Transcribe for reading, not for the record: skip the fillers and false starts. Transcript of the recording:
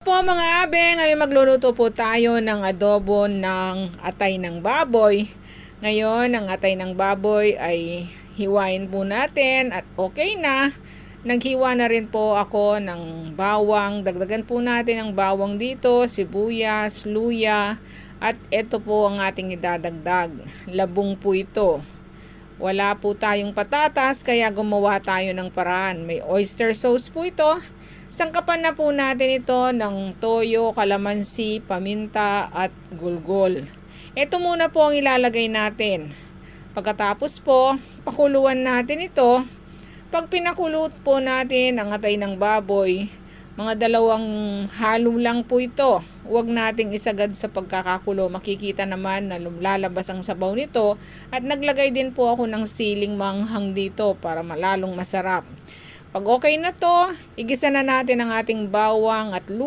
po mga abe, ngayon magluluto po tayo ng adobo ng atay ng baboy. Ngayon, ang atay ng baboy ay hiwain po natin at okay na. Naghiwa na rin po ako ng bawang. Dagdagan po natin ang bawang dito, sibuyas, luya, at ito po ang ating idadagdag. Labong po ito. Wala po tayong patatas kaya gumawa tayo ng paraan. May oyster sauce po ito. Sangkapan na po natin ito ng toyo, kalamansi, paminta at gulgol. Ito muna po ang ilalagay natin. Pagkatapos po, pakuluan natin ito. Pag pinakulot po natin ang atay ng baboy, mga 2 halo lang po ito. Huwag nating isagad sa pagkakakulo. Makikita naman na lalabas ang sabaw nito. At naglagay din po ako ng siling manghang dito para malalong masarap. Pag okay na to, igisa na natin ang ating bawang at luya.